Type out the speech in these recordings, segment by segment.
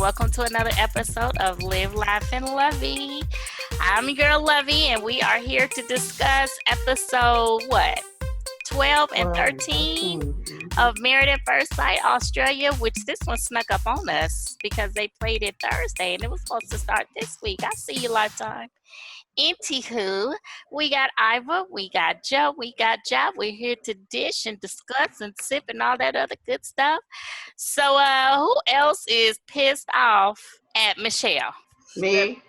welcome to another episode of Live, Laugh, and Lovey. I'm your girl Lovey, and we are here to discuss episode 12 and 13 of Married at First Sight Australia, which this one snuck up on us because they played it Thursday and it was supposed to start this week. I see you, Lifetime. Anywho, we got Iva, we got Joe, we got Job. We're here to dish and discuss and sip and all that other good stuff. So, who else is pissed off at Michelle? Me.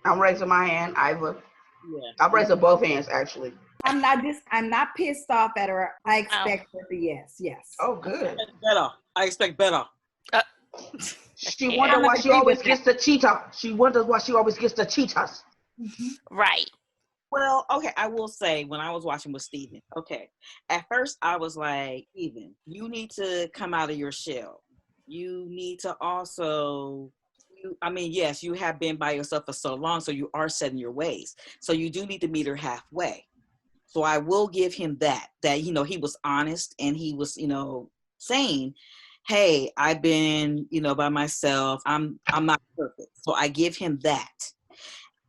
I'm raising my hand, Iva. Yeah. I'm raising both hands, actually. I'm not pissed off at her. I expect her to yes. Oh, good. I expect better. She wonders why she always gets the cheetah. She wonders why she always gets the cheetahs. Right. Well, okay, I will say when I was watching with Steven, okay, at first I was like, Steven, you need to come out of your shell. You need to also, yes, you have been by yourself for so long, so you are set in your ways. So you do need to meet her halfway. So I will give him that, he was honest and he was, saying, hey, I've been, by myself. I'm not perfect. So I give him that.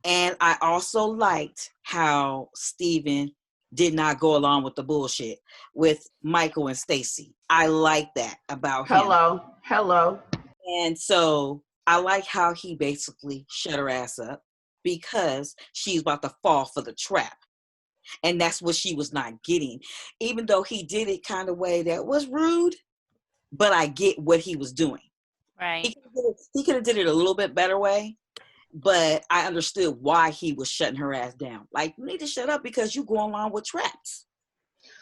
And I also liked how Steven did not go along with the bullshit with Michael and Stacy. I like that about him. Hello. And so I like how he basically shut her ass up because she's about to fall for the trap. And that's what she was not getting. Even though he did it kind of way that was rude, but I get what he was doing. Right. He could have did it a little bit better way. But I understood why he was shutting her ass down. Like, you need to shut up because you go along with traps.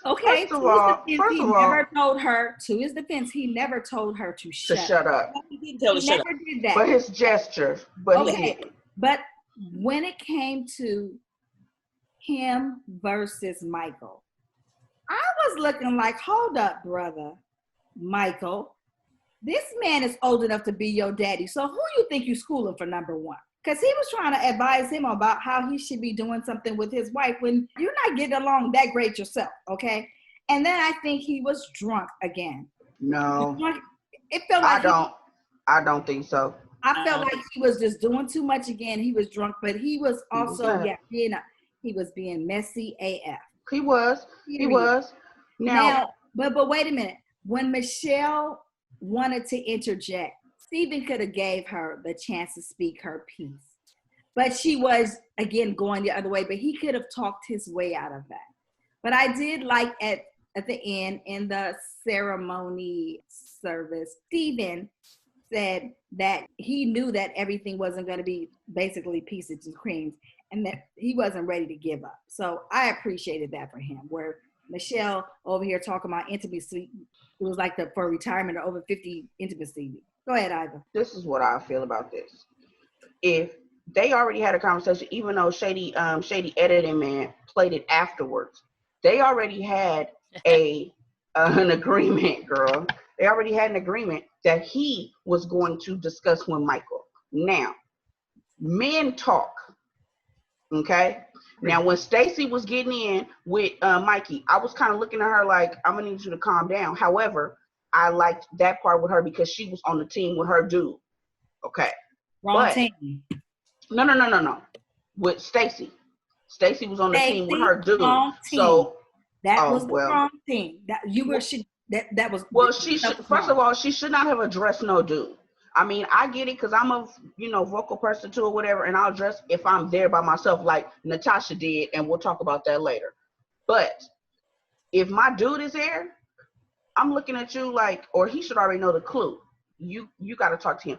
Okay, to his defense, he never told her to shut up. He didn't tell her to shut up. Never did that. But his gesture. But when it came to him versus Michael, I was looking like, hold up, brother, Michael. This man is old enough to be your daddy. So who you think you schooling for, number one? Because he was trying to advise him about how he should be doing something with his wife when you're not getting along that great yourself, okay? And then I think he was drunk again. No. It felt like I don't think so. I felt like he was just doing too much again. He was drunk, but he was also he was being messy AF. He was. Now but wait a minute. When Michelle wanted to interject, Steven could have gave her the chance to speak her piece. But she was, again, going the other way, but he could have talked his way out of that. But I did like at the end, in the ceremony service, Steven said that he knew that everything wasn't going to be basically peaches and creams and that he wasn't ready to give up. So I appreciated that for him, where Michelle over here talking about intimacy. It was like for retirement or over 50 intimacy. Go ahead, Iva. This is what I feel about this. If they already had a conversation, even though Shady editing man played it afterwards, they already had an agreement, girl. They already had an agreement that he was going to discuss with Michael. Now, men talk, okay? Now, when Stacy was getting in with Mikey, I was kind of looking at her like, I'm going to need you to calm down. However, I liked that part with her because she was on the team with her dude. Okay. Wrong team. No. With Stacy. Stacy was on the team with her dude. Wrong team. So that was the wrong team. That was. Well, she should. First of all, she should not have addressed no dude. I mean, I get it because I'm a, vocal person too or whatever, and I'll address if I'm there by myself like Natasha did, and we'll talk about that later. But if my dude is there, I'm looking at you like, or he should already know the clue. You got to talk to him.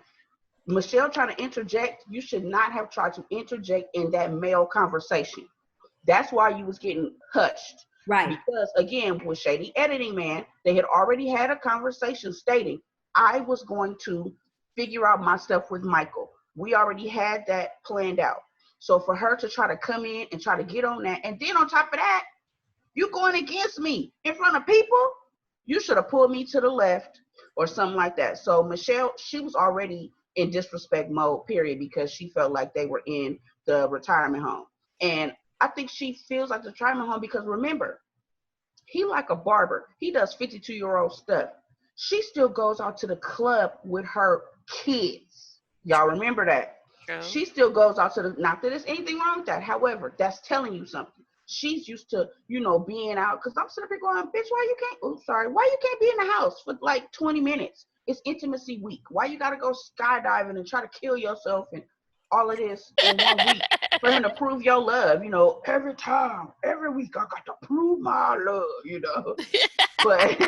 Michelle trying to interject, you should not have tried to interject in that male conversation. That's why you was getting hushed. Right. Because, again, with Shady Editing Man, they had already had a conversation stating, I was going to figure out my stuff with Michael. We already had that planned out. So for her to try to come in and try to get on that, and then on top of that, you going against me in front of people, you should have pulled me to the left or something like that. So Michelle, she was already in disrespect mode, period, because she felt like they were in the retirement home. And I think she feels like the retirement home because, remember, he like a barber. He does 52-year-old stuff. She still goes out to the club with her kids. Y'all remember that. True. She still goes out to the, not that there's anything wrong with that. However, that's telling you something. She's used to, being out. Because I'm sitting there going, bitch, why you can't be in the house for like 20 minutes? It's intimacy week. Why you got to go skydiving and try to kill yourself and all of this in 1 week for him to prove your love? Every time, every week, I got to prove my love, But,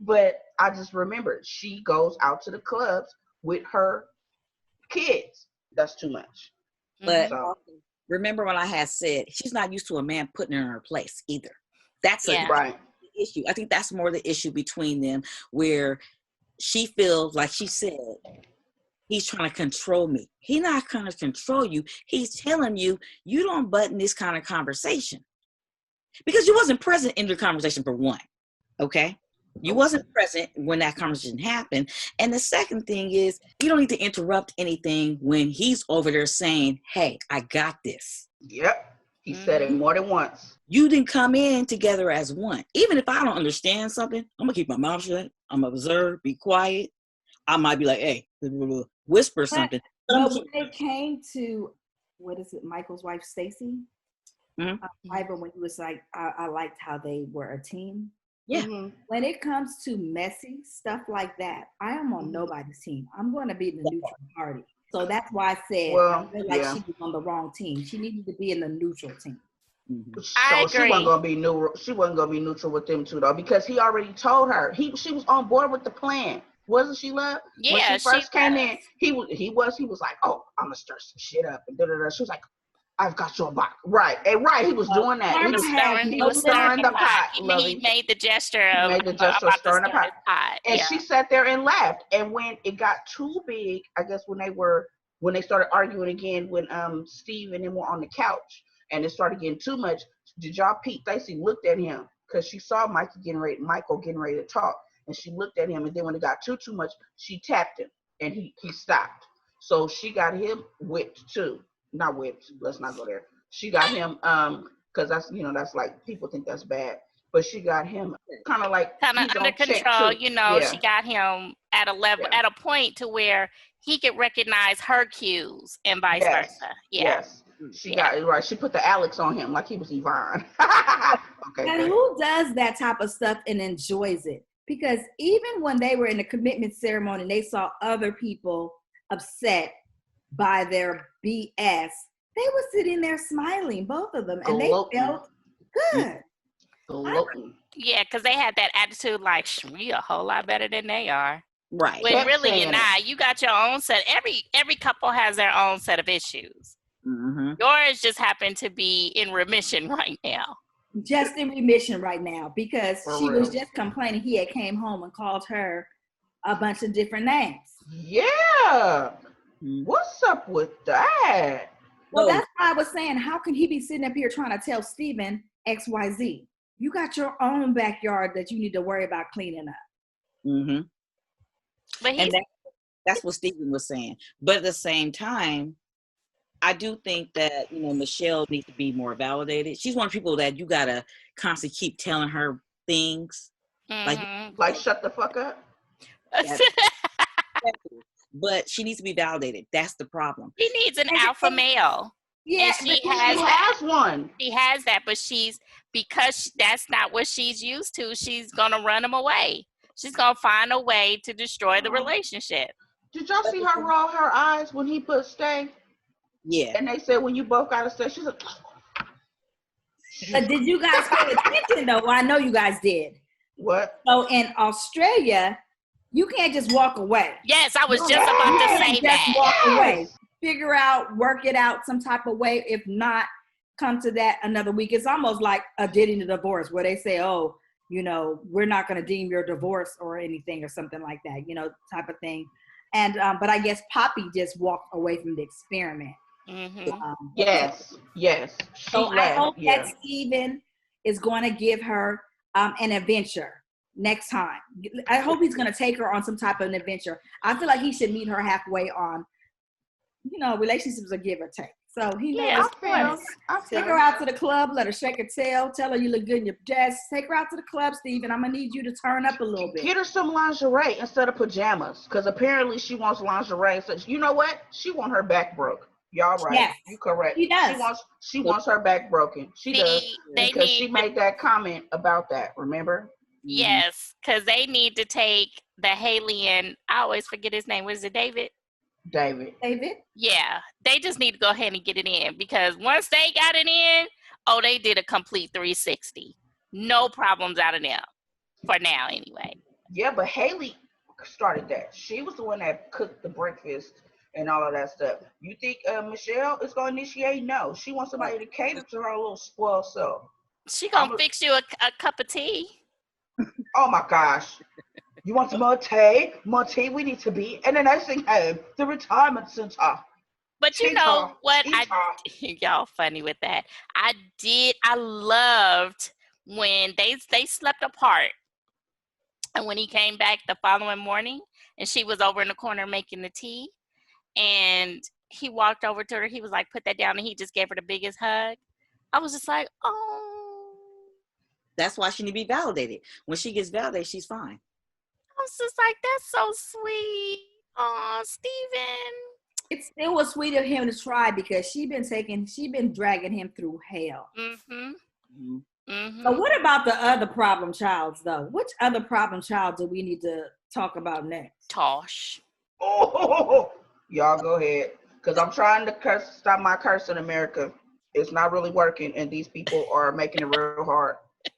but I just remembered she goes out to the clubs with her kids. That's too much. But So, remember when I had said she's not used to a man putting her in her place either. That's right. a issue. I think that's more the issue between them, where she feels like she said, he's trying to control me. He's not trying to control you. He's telling you, you don't button this kind of conversation. Because you wasn't present in the conversation, for one. Okay? You wasn't present when that conversation happened. And the second thing is, you don't need to interrupt anything when he's over there saying, hey, I got this. Yep. He said it more than once. You didn't come in together as one. Even if I don't understand something, I'm going to keep my mouth shut. I'm going to observe, be quiet. I might be like, hey, whisper something. But when it came to, what is it, Michael's wife, Stacy? Mm-hmm. When he was like, I liked how they were a team. Yeah. Mm-hmm. When it comes to messy stuff like that, I am on nobody's team. I'm going to be the neutral party. So that's why I said, I feel like she was on the wrong team. She needed to be in the neutral team. Mm-hmm. I agree. She wasn't gonna be neutral. She wasn't gonna be neutral with them two though, because he already told her she was on board with the plan, wasn't she, love? Yeah, when she first came was. in, he was like, oh, I'm gonna stir some shit up and da-da-da. She was like, I've got your back. Right. And he was doing that. He was stirring the pot. He Lovey. Made the gesture of stirring the pot. And yeah. she sat there and laughed. And when it got too big, I guess when they started arguing again, when Steve and them were on the couch and it started getting too much, did y'all peep? Stacy looked at him because she saw Michael getting ready to talk. And she looked at him, and then when it got too much, she tapped him and he stopped. So she got him whipped too. Not whipped, let's not go there. She got him because that's like, people think that's bad, but she got him kind of under control. She got him at a level, at a point to where he could recognize her cues and vice versa. Yes. She got it right. She put the Alex on him like he was Yvonne. Okay. And who does that type of stuff and enjoys it? Because even when they were in the commitment ceremony and they saw other people upset by their BS, they were sitting there smiling, both of them, and they felt good. Yeah, because they had that attitude like, we a whole lot better than they are. Right. When really you're not. You got your own set. Every couple has their own set of issues. Mm-hmm. Yours just happened to be in remission right now. Just in remission right now, because she was real. just complaining he had came home and called her a bunch of different names. Yeah. What's up with that? Well, that's why I was saying, how can he be sitting up here trying to tell Steven XYZ? You got your own backyard that you need to worry about cleaning up. Mm-hmm. But that's what Steven was saying. But at the same time, I do think that, Michelle needs to be more validated. She's one of the people that you got to constantly keep telling her things. mm-hmm. Like shut the fuck up. But she needs to be validated. That's the problem. She needs an alpha male. Yeah, and she has one. She has that, but because that's not what she's used to, she's going to run him away. She's going to find a way to destroy the relationship. Did y'all see her roll her eyes when he put stay? Yeah. And they said, when you both got to stay, she's like, but did you guys pay attention though? Well, I know you guys did. What? So in Australia, you can't just walk away. Yes, I was just about to say that. Just walk away. Figure out, work it out some type of way. If not, come to that another week. It's almost like a deeding a divorce where they say, oh, we're not going to deem your divorce or anything or something like that, type of thing. And, but I guess Poppy just walked away from the experiment. Mm-hmm. Yes. So I hope that Steven is going to give her an adventure next time. I hope he's going to take her on some type of an adventure. I feel like he should meet her halfway on, relationships are give or take. So he knows Yeah, I Take her out to the club, let her shake her tail, tell her you look good in your dress. Take her out to the club, Steve, and I'm gonna need you to turn up a little bit. Get her some lingerie instead of pajamas, because apparently she wants lingerie. So you know what? She want her back broke. Y'all right? Yes, You correct. she does. She wants her back broken. She does they because need she made that comment about that. Remember? yes, because they need to take the Haley and I always forget his name. Was it David? David. Yeah, they just need to go ahead and get it in because once they got it in, oh, they did a complete 360. No problems out of them for now, anyway. Yeah, but Haley started that. She was the one that cooked the breakfast and all of that stuff. You think Michelle is going to initiate? No. She wants somebody to cater to her little spoiled self. She gonna fix you a cup of tea. Oh my gosh. You want some more tea? More tea? We need to be in a nursing home, the retirement center. But you know what? Y'all funny with that. I loved when they slept apart. And when he came back the following morning and she was over in the corner making the tea and he walked over to her, he was like, put that down, and he just gave her the biggest hug. I was just like, oh. That's why she need to be validated. When she gets validated, she's fine. I was just like, that's so sweet. Oh, Steven. It was sweet of him to try because she been dragging him through hell. Mm-hmm. Mm-hmm. So what about the other problem childs though? Which other problem child do we need to talk about next? Tosh. Oh, y'all go ahead. Because I'm trying to stop my curse in America. It's not really working, and these people are making it real hard.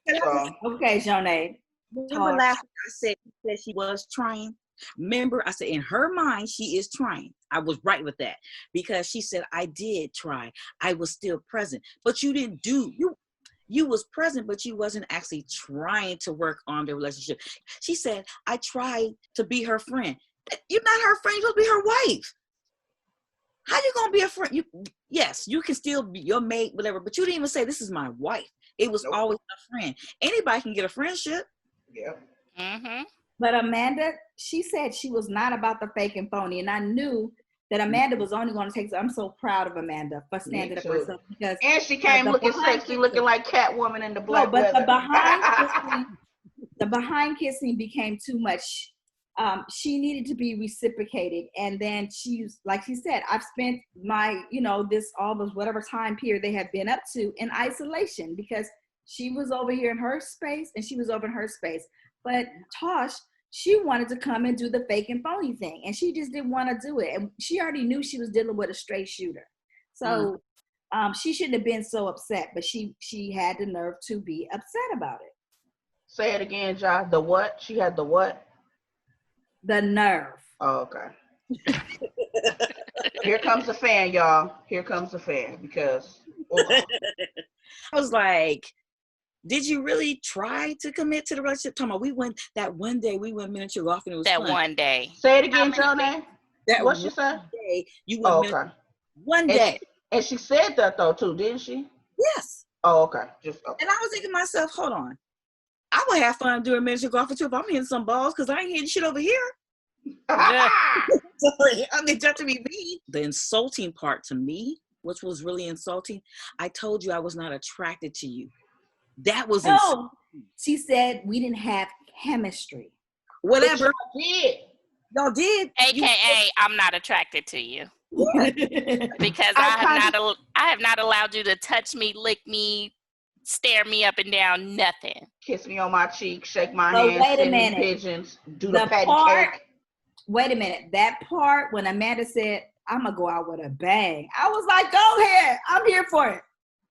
So. Okay, Johnny. Remember last week I said she was trying? Remember, I said in her mind, she is trying. I was right with that because she said, I did try. I was still present. But you didn't do, you was present, but you wasn't actually trying to work on the relationship. She said, I tried to be her friend. You're not her friend. You're supposed to be her wife. How you going to be a friend? Yes, you can still be your mate, whatever, but you didn't even say, this is my wife. It was always a friend. Anybody can get a friendship. Yeah. Mm-hmm. But Amanda, she said she was not about the fake and phony. And I knew that Amanda was only going to take, I'm so proud of Amanda for standing up for herself. Because and she came looking sexy, looking like Catwoman in the black but leather. the behind kissing became too much. She needed to be reciprocated. And then she's, like she said, I've spent my, all this whatever time period they have been up to in isolation because she was over here in her space and she was over in her space. But Tosh, she wanted to come and do the fake and phony thing. And she just didn't want to do it. And she already knew she was dealing with a straight shooter. So she shouldn't have been so upset, but she had the nerve to be upset about it. Say it again, Ja. The what? She had the what? The nerve. Oh, okay. Here comes the fan, y'all. Here comes the fan because I was like, did you really try to commit to the relationship? Talking about we went miniature golf and it was that fun. one day. Say it again, Johnny. What she said? Day you went okay. One day. And she said that though too, didn't she? Yes. Oh, okay. And I was thinking to myself, hold on. I would have fun doing miniature golf too if I'm hitting some balls because I ain't hitting shit over here. Sorry, I mean, just to be me. The insulting part to me, which was really insulting, I told you I was not attracted to you. That was insulting. She said we didn't have chemistry. Whatever. Y'all did. AKA, I'm not attracted to you. Because I have not allowed you to touch me, lick me, stare me up and down, nothing. Kiss me on my cheek, shake my hand, send me pigeons, do the patty cake. Wait a minute. That part when Amanda said, I'm going to go out with a bang. I was like, go ahead. I'm here for it.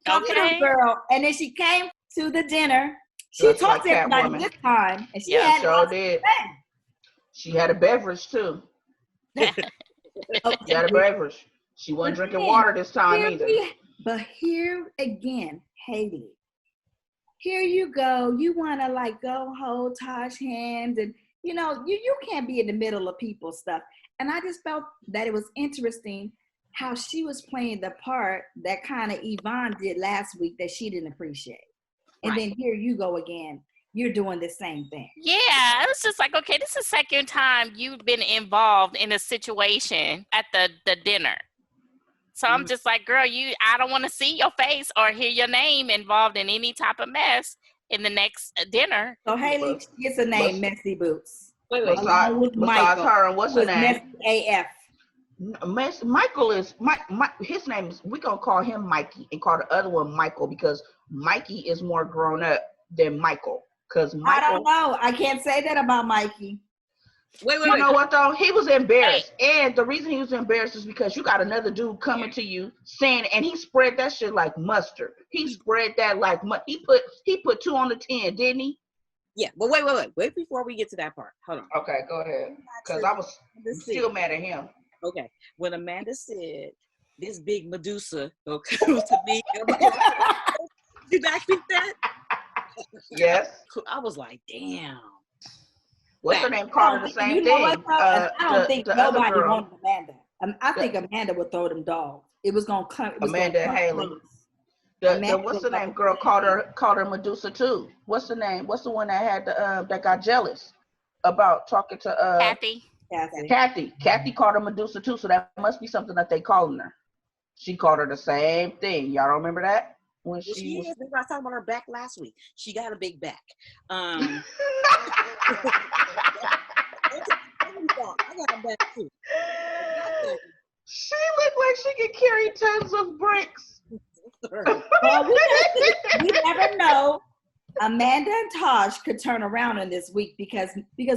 Come Okay. girl. And then she came to the dinner. She talked to everybody this time. And she had did. She had a beverage too. She had a beverage. She wasn't drinking water this time either. But here again, Haley, here you go. You want to go hold Tosh's hands and you can't be in the middle of people's stuff. And I just felt that it was interesting how she was playing the part that kind of Yvonne did last week that she didn't appreciate. And then here you go again. You're doing the same thing. Yeah, it was just like, okay, this is the second time you've been involved in a situation at the dinner. So I'm just like, girl, I don't want to see your face or hear your name involved in any type of mess in the next dinner. So Haley, she gets a name, Messy Boots. Wait. Along with Besides Michael, her, and what's who her is name? Messy AF. Michael is his name is, we gonna call him Mikey and call the other one Michael because Mikey is more grown up than Michael. Cause Michael, I don't know. I can't say that about Mikey. Wait. You know what though? He was embarrassed, and the reason he was embarrassed is because you got another dude coming to you saying, and he spread that shit like mustard. He spread that like he put 2 on the 10, didn't he? Yeah, but wait before we get to that part. Hold on. Okay, go ahead. Because I was still mad at him. Okay, when Amanda said this big Medusa will come to me, you back with that? Yes. I was like, damn. What's her name? Called her the same thing. I don't think nobody girl, wanted Amanda. I think Amanda would throw them dogs. It was gonna come. Amanda and Haley. The what's the name? Girl called her Medusa too. What's the name? What's the one that had that got jealous about talking to Kathy. Kathy called her Medusa too. So that must be something that they calling her. She called her the same thing. Y'all don't remember that? When She is. I was talking about her back last week. She got a big back. I got a back too. She looked like she could carry tons of bricks. Well, we never know. Amanda and Taj could turn around in this week because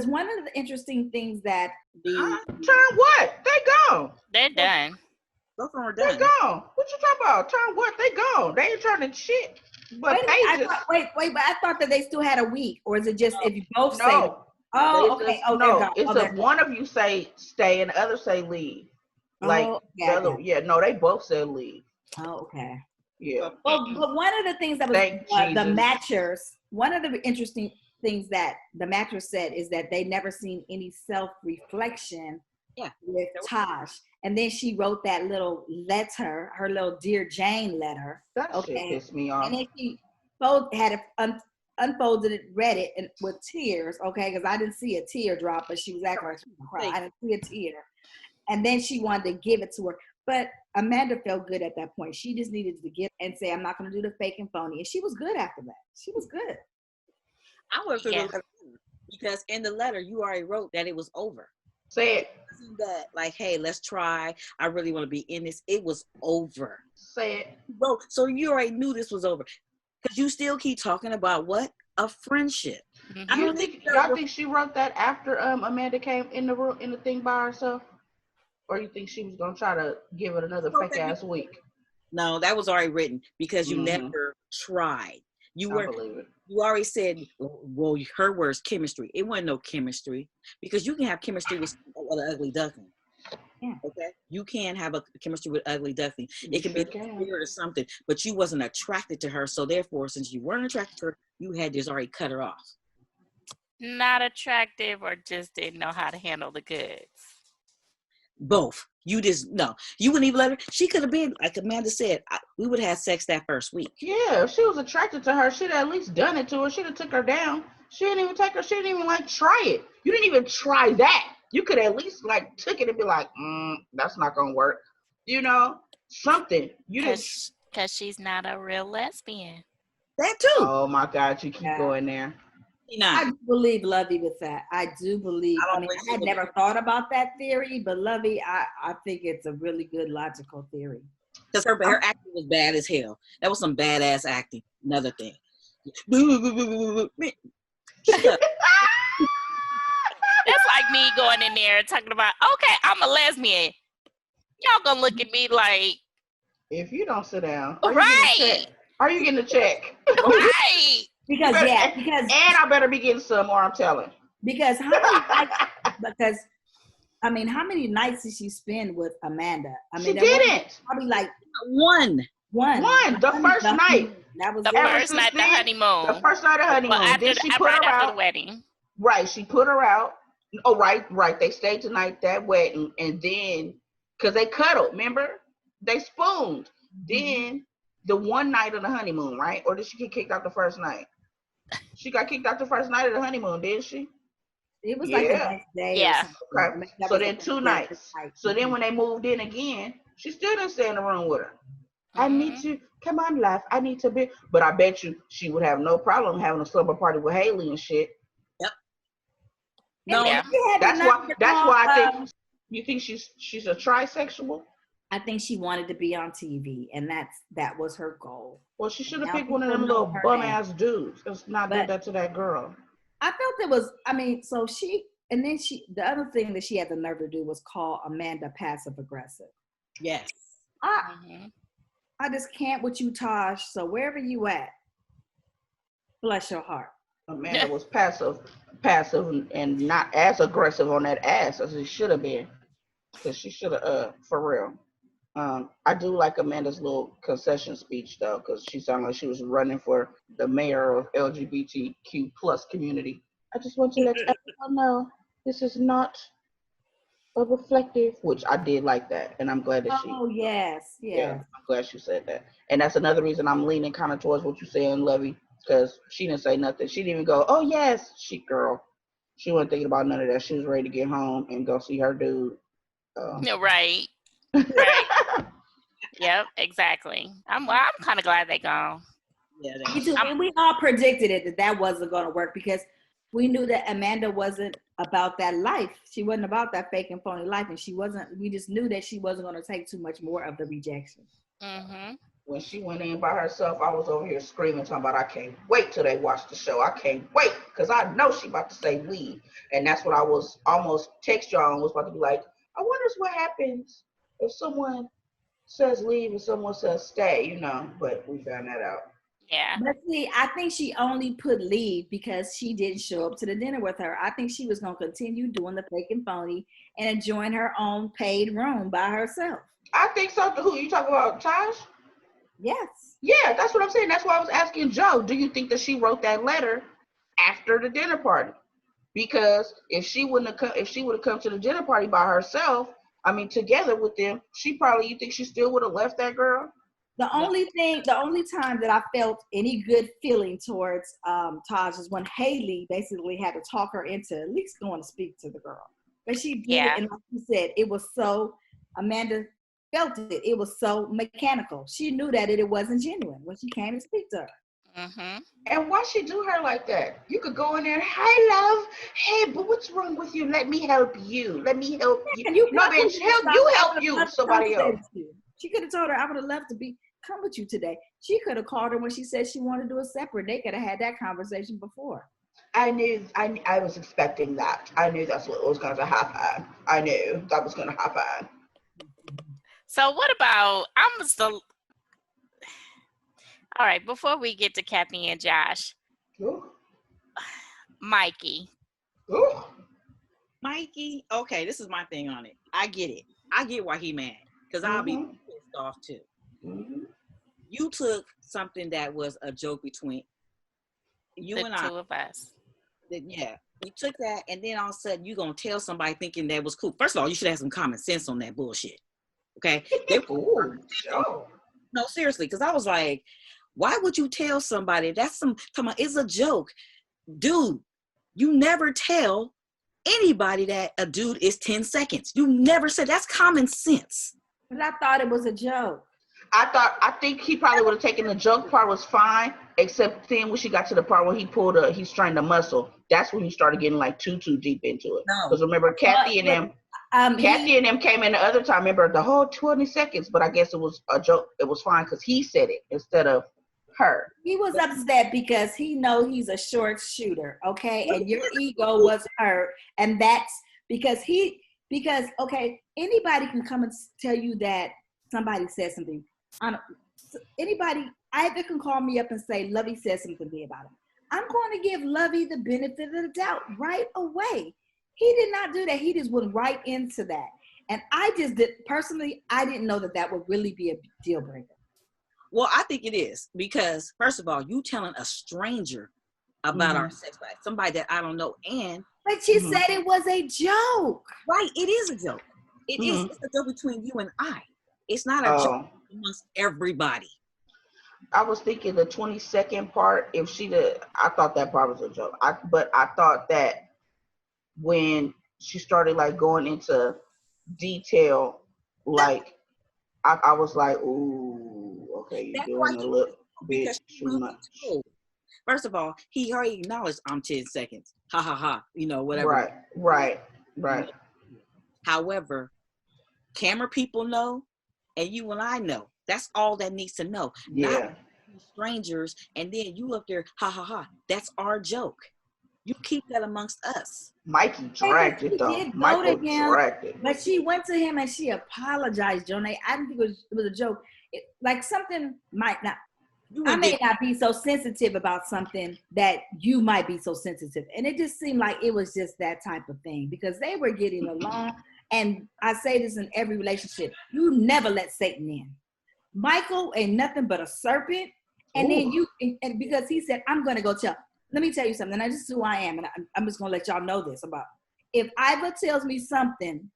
one of the interesting things that turn what? They gone. They're done. Both of them are They done. gone. What you talking about? Turn what? They gone. They ain't turning shit. But pages. But I thought that they still had a week, or is it just if you both say? No. Oh, okay. No, it's if one of you say stay and the other say leave. Like they both said leave. Oh, okay. Yeah. Well, but one of the things that was the matchers, one of the interesting things that the matchers said is that they never seen any self-reflection with Taj. And then she wrote that little letter, her little Dear Jane letter. That shit pissed me off. And then she had unfolded it, read it, and with tears, okay, because I didn't see a tear drop, but she was acting like she was crying. I didn't see a tear. And then she wanted to give it to her. But Amanda felt good at that point. She just needed to get and say, I'm not going to do the fake and phony. And she was good after that. She was good. I went through the letter because in the letter, you already wrote that it was over. Say it. That like, hey, let's try. I really want to be in this. It was over. Say it. Bro, so you already knew this was over. Because you still keep talking about what? A friendship. Mm-hmm. Y'all think she wrote that after Amanda came in the room in the thing by herself? Or you think she was gonna try to give it another fake ass week? No, that was already written because you never tried. You already said, well, her words, chemistry. It wasn't no chemistry because you can have chemistry with an ugly duckling. Yeah. Okay. You can have a chemistry with ugly duckling. It can be weird or something, but you wasn't attracted to her. So therefore, since you weren't attracted to her, you had just already cut her off. Not attractive or just didn't know how to handle the goods. Both. You just you wouldn't even let her. She could have been like Amanda said. We would have had sex that first week. Yeah, if she was attracted to her, she'd have at least done it to her. She'd have took her down. She didn't even take her. She didn't even like try it. You didn't even try that. You could at least like took it and be like, that's not gonna work. You know, something. You didn't. Because she's not a real lesbian. That too. Oh my God, you keep going there. I do believe Lovey with that. I do believe. I had never thought about that theory, but Lovey, I think it's a really good logical theory. Because her acting was bad as hell. That was some badass acting. Another thing. That's like me going in there and talking about, okay, I'm a lesbian. Y'all gonna look at me like, if you don't sit down, are you getting a check? Right. Because I better be getting some, or I'm telling. Because how many nights did she spend with Amanda? She didn't. Probably like one. The first night. That was the first night, the honeymoon. The first night of honeymoon. Well, then she put her out. The wedding. Right, she put her out. Oh, right. They stayed tonight that wedding, and then because they cuddled, remember? They spooned. Then the one night of the honeymoon, right? Or did she get kicked out the first night? She got kicked out the first night of the honeymoon, didn't she? It was like the next day. Yeah. Okay. So then 2 nights. So then when they moved in again, She still didn't stay in the room with her. I Mm-hmm. need to come on, laugh. I need to be, but I bet you she would have no problem having a slumber party with Haley and shit. Yep. And No, then Yeah. she had the That's nerve why. to That's call, why I think you think she's a trisexual. I think she wanted to be on TV, and that was her goal. Well, she should have Now picked one of people them know little her bum name. ass dudes. Let's not do But that to that girl. I felt it was. I mean, so she, and then she. The other thing that she had the nerve to do was call Amanda passive aggressive. yes. Mm-hmm. I just can't with you, Taj. So wherever you at, bless your heart. Amanda was passive, and not as aggressive on that ass as it should have been. Cause she should have, for real. I do like Amanda's little concession speech though, because she sounded like she was running for the mayor of LGBTQ plus community. I just want to let everyone know this is not a reflective, which I did like that, and I'm glad that Oh yes, yeah, yes. I'm glad she said that, and that's another reason I'm leaning kind of towards what you saying, Levy, because she didn't say nothing. She didn't even go, oh yes, girl. She wasn't thinking about none of that. She was ready to get home and go see her dude. Right. Right. Yep. Exactly. I'm kind of glad they gone. Yeah. Me too. And we all predicted it that wasn't going to work because we knew that Amanda wasn't about that life. She wasn't about that fake and phony life, and she wasn't. We just knew that she wasn't going to take too much more of the rejection. Mm-hmm. When she went in by herself, I was over here screaming, talking about I can't wait till they watch the show. I can't wait, because I know she about to say leave. And that's what I was almost text y'all and was about to be like, I wonder what happens if someone says leave and someone says stay, but we found that out. Yeah. But see, I think she only put leave because she didn't show up to the dinner with her. I think she was going to continue doing the fake and phony and enjoying her own paid room by herself. I think so. Who you talking about, Tosh? Yes. Yeah, that's what I'm saying. That's why I was asking Joe, do you think that she wrote that letter after the dinner party? Because if she would have come to the dinner party by herself, together with them, you think she still would have left that girl? The only time that I felt any good feeling towards Taj is when Haley basically had to talk her into at least going to speak to the girl. But she did it, and like you said, it was so, Amanda felt it. It was so mechanical. She knew that it wasn't genuine when she came to speak to her. Mm-hmm. And why she do her like that? You could go in there, hi love, hey, but what's wrong with you? Let me help you. Let me help you. No, bitch, help you. Somebody else. She could have told her, I would have loved to come with you today. She could have called her when she said she wanted to do it separate. They could have had that conversation before. I knew, I was expecting that. I knew that's what was going to happen. I knew that was going to happen. So what about, all right, before we get to Kathy and Josh, Ooh. Mikey. Ooh. Mikey, okay, this is my thing on it. I get it. I get why he mad, because I'll be pissed off too. Mm-hmm. You took something that was a joke between you The and two of us. Yeah, you took that, and then all of a sudden you're going to tell somebody thinking that was cool. First of all, you should have some common sense on that bullshit, okay? Ooh, sure. No, seriously, because I was like, why would you tell somebody it's a joke? Dude, you never tell anybody that a dude is 10 seconds. You never said, that's common sense. But I thought it was a joke. I think he probably would have taken the joke part was fine, except then when she got to the part where he strained the muscle, that's when he started getting like too deep into it. No. Because remember, Kathy and them came in the other time, remember the whole 20 seconds, but I guess it was a joke. It was fine because he said it instead of her. He was upset because he know he's a short shooter, okay? And your ego was hurt. And that's because okay, anybody can come and tell you that somebody said something. Anybody either can call me up and say, Lovey said something to me about him. I'm going to give Lovey the benefit of the doubt right away. He did not do that. He just went right into that. And I didn't know that would really be a deal breaker. Well, I think it is because, first of all, you telling a stranger about our sex life, somebody that I don't know, But she said it was a joke. Right, it is a joke. It is. It's a joke between you and I. It's not a joke amongst everybody. I was thinking the 22nd part, I thought that part was a joke. But I thought that when she started like going into detail, like I was like, ooh, okay, you're That's why doing a he little bit because she too knew much. he told. First of all, he already acknowledged I'm 10 seconds. Ha ha ha. Whatever. Right. However, camera people know, and you and I know. That's all that needs to know. Not Yeah. strangers, and then you up there, ha ha ha. That's our joke. You keep that amongst us. Mikey dragged She it though. did go Michael to him, dragged it. but she went to him and she apologized, Jonah. I didn't think it was a joke. Like something might not. I may not be so sensitive about something that you might be so sensitive. And it just seemed like it was just that type of thing because they were getting along. And I say this in every relationship. You never let Satan in. Michael ain't nothing but a serpent. And then and because he said, I'm going to go tell. Let me tell you something. And this is who I am. And I'm just going to let y'all know this about. If Iva tells me something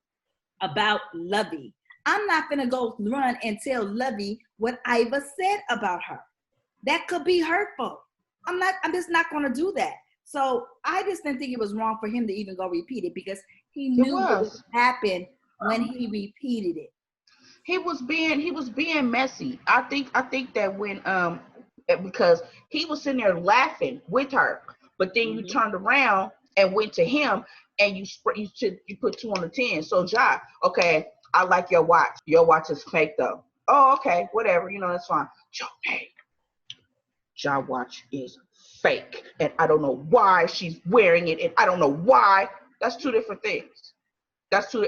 about Lovey, I'm not going to go run and tell Lovey what Iva said about her. That could be hurtful. I'm just not going to do that. So I just didn't think it was wrong for him to even go repeat it because he knew what would happen when he repeated it. He was being messy. I think that when because he was sitting there laughing with her, but then you turned around and went to him and you put 2 on the 10. So Ja, okay, I like your watch. Your watch is fake though. Oh, okay, whatever, that's fine. Joe, hey, Ja watch is fake, and I don't know why she's wearing it, and I don't know why. That's 2 different things.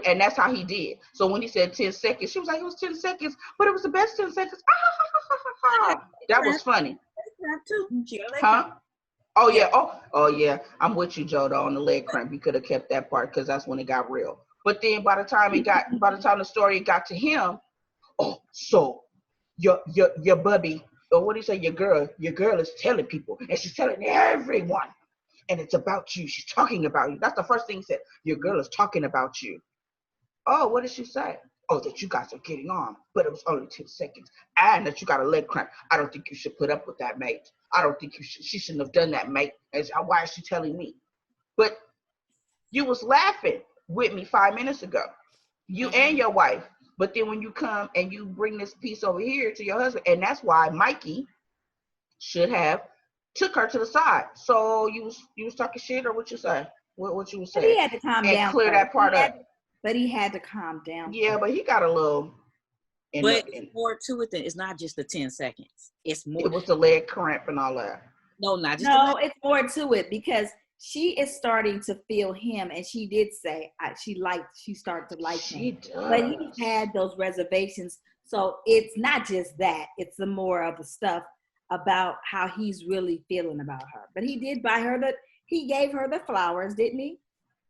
And that's how he did. So when he said 10 seconds, she was like, it was 10 seconds, but it was the best 10 seconds. That was funny. Huh? Oh yeah. Oh yeah. I'm with you, Joe, though, on the leg cramp. You could have kept that part because that's when it got real. But then by the time the story got to him, so your bubby, or what do you say, your girl is telling people, and she's telling everyone. And it's about you. She's talking about you. That's the first thing he said. Your girl is talking about you. Oh, what did she say? Oh, that you guys are getting on, but it was only 10 seconds. And that you got a leg cramp. I don't think you should put up with that, mate. I don't think she shouldn't have done that, mate. Why is she telling me? But you was laughing with me 5 minutes ago. You and your wife. But then when you come and you bring this piece over here to your husband, and that's why Mikey should have took her to the side. So you was talking shit, or what you say? What you was saying? But he had to calm down and clear that part up. But he had to calm down. Yeah, but he got a little. But more to it than it's not just the 10 seconds. It's more. It was the leg cramp and all that. No, not just. No, it's more to it because she is starting to feel him, and she did say she started to like him. Does. But he had those reservations, so it's not just that; it's the more of the stuff about how he's really feeling about her. But he did buy her he gave her the flowers, didn't he?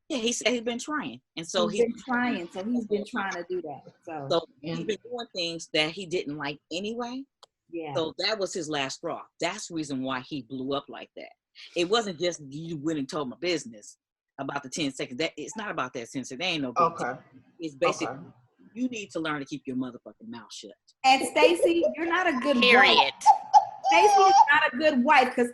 Yeah, he said he's been trying. And so he's been trying. So he's been trying to do that. So he's been doing things that he didn't like anyway. Yeah. So that was his last straw. That's the reason why he blew up like that. It wasn't just you went and told my business about the 10 seconds. It's not about that sense. It ain't no big deal. It's basically you need to learn to keep your motherfucking mouth shut. And Stacey, you're not a good Period. wife. Stacey is not a good wife because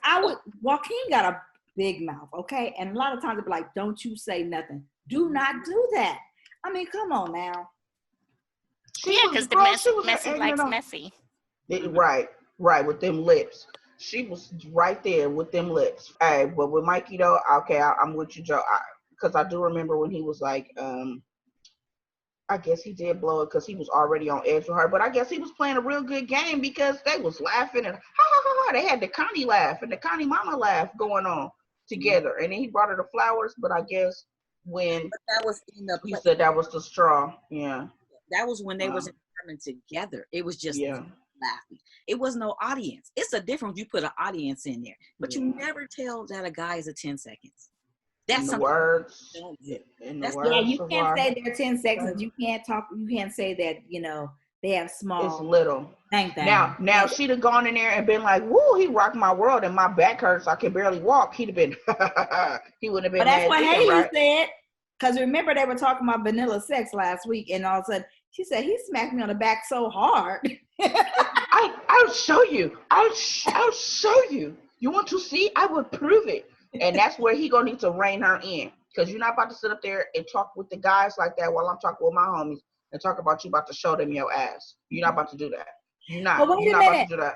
Joaquin got a big mouth, okay? And a lot of times it'd be like, don't you say nothing. Do not do that. I mean, come on now. Because the messy likes messy. Right, with them lips. She was right there with them lips. Hey, but with Mikey though, okay, I'm with you, Joe. Because I do remember when he was like, I guess he did blow it because he was already on edge with her. But I guess he was playing a real good game because they was laughing and ha ha ha ha. They had the Connie laugh and the Connie mama laugh going on together. And then he brought her the flowers. But I guess when that was he said that was the straw. Yeah. That was when they was coming together. It was just laughing. It was no audience. It's a difference. You put an audience in there, but you never tell that a guy is a 10 seconds. That's the words. You can't say they're 10 seconds. You can't talk. You can't say that. They have small. It's little. Thank Now she'd have gone in there and been like, "Woo, he rocked my world, and my back hurts. I can barely walk." He'd have been. He wouldn't have been. But that's what Haley said. Because remember they were talking about vanilla sex last week, and all of a sudden she said he smacked me on the back so hard. I'll show you. I'll show you. You want to see? I will prove it. And that's where he gonna need to rein her in, because you're not about to sit up there and talk with the guys like that while I'm talking with my homies. and talk about you about to show them your ass. You're not about to do that. You're not. But wait You're a not about minute. to do that.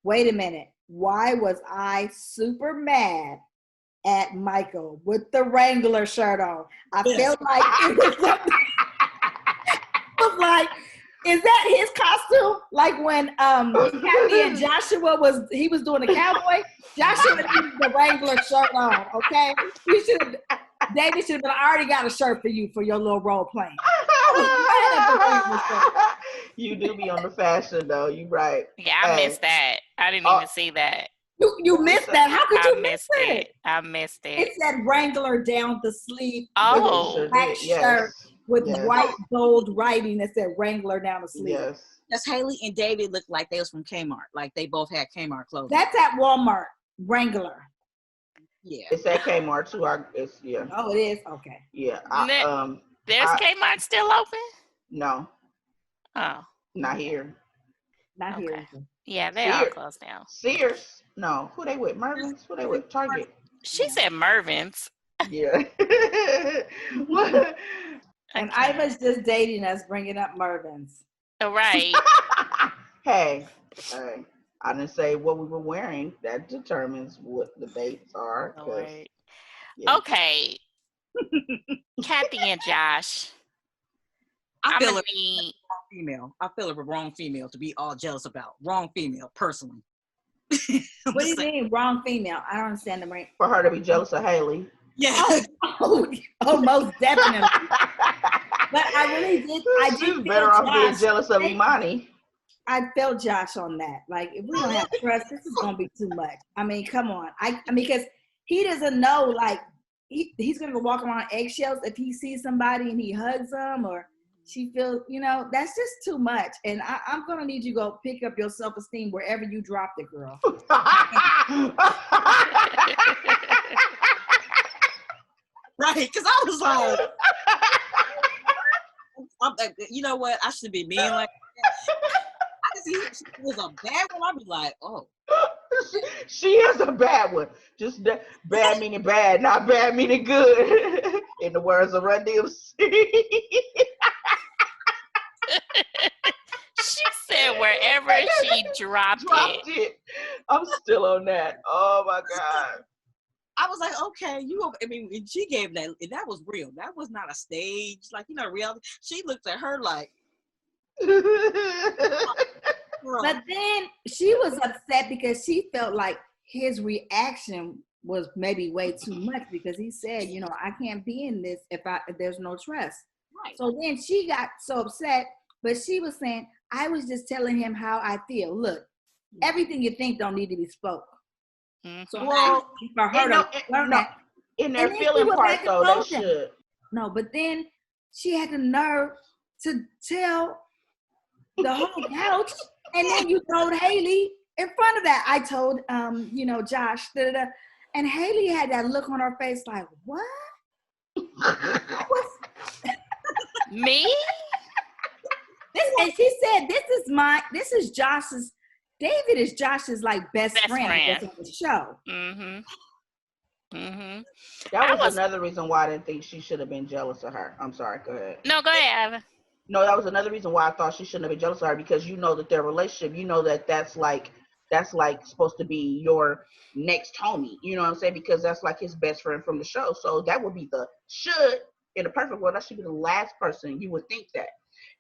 Wait a minute. Why was I super mad at Michael with the Wrangler shirt on? I felt like it was like, is that his costume? Like when Kathy and Joshua was doing the cowboy. Joshua needed the Wrangler shirt on. Okay, David should have already got a shirt for you for your little role playing. You do be on the fashion though. You right. Yeah, I missed that. I didn't even see that. You missed that. How could you miss it? I missed it. It said Wrangler down the sleeve. Oh, with a black shirt with white gold writing that said Wrangler down the sleeve. Yes. Because Haley and David looked like they was from Kmart. Like they both had Kmart clothing. That's at Walmart. Wrangler. Yeah. It's at Kmart too. Yeah. Oh, it is? Okay. Yeah. There's Kmart still open? No. Oh. Not here. Not here. Yeah, they all closed down. Sears? No. Who they with? Mervyn's? Who they with? Target. She said Mervyn's. Yeah. And Iva's just dating us, bringing up Mervyn's. Right. Hey. I didn't say what we were wearing. That determines what the dates are. Right. Yeah. Okay. Kathy and Josh. I feel a wrong female to be all jealous about. Wrong female, personally. What do you mean, wrong female? I don't understand the right. For her to be jealous of Haley. Yeah. Oh, most definitely. But I really did. She's better off being jealous of Imani. I felt Josh on that. Like, if we don't have trust, this is gonna be too much. I mean, come on. I mean, because he doesn't know. Like, he's gonna go walk around eggshells if he sees somebody and he hugs them, or she feels, that's just too much. And I'm gonna need you to go pick up your self-esteem wherever you dropped it, girl. Right, because I was like, you know what? I should be mean like that. She was a bad one. I'd be like, oh. She is a bad one. Just bad meaning bad, not bad meaning good. In the words of Run DMC. She said wherever she dropped it. I'm still on that. Oh my God. I was like, okay, and she gave that was real. That was not a stage, like, reality. She looked at her like. But then she was upset because she felt like his reaction was maybe way too much, because he said, I can't be in this if there's no trust. Right. So then she got so upset, but she was saying, I was just telling him how I feel. Look, everything you think don't need to be spoke. So for her to learn that. In their feeling part, though, they should. No, but then she had the nerve to tell the whole couch, and then you told Haley in front of that. I told, Josh, and Haley had that look on her face like, what? Me? And she said, this is Josh's, David is Josh's like best friend on the show. Mm-hmm. Mm-hmm. That was another reason why I didn't think she should have been jealous of her. I'm sorry, go ahead. No, go ahead, Evan. No, that was another reason why I thought she shouldn't have been jealous of her, because that their relationship, that's like supposed to be your next homie. You know what I'm saying? Because that's like his best friend from the show. So that would be in a perfect world, that should be the last person you would think that.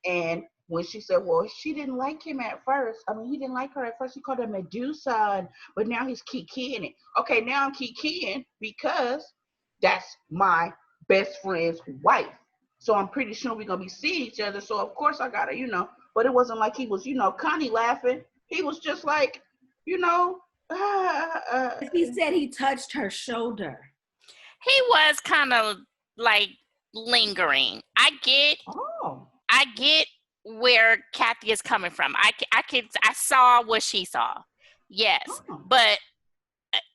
And when she said, well, she didn't like him at first. I mean, he didn't like her at first. He called her Medusa, but now he's kikiing it. Okay, now I'm kikiing because that's my best friend's wife. So I'm pretty sure we're going to be seeing each other. So, of course, I got to, but it wasn't like he was, Connie laughing. He was just like, He said he touched her shoulder. He was kind of like lingering. I get where Kathy is coming from. I saw what she saw. Yes. Oh. But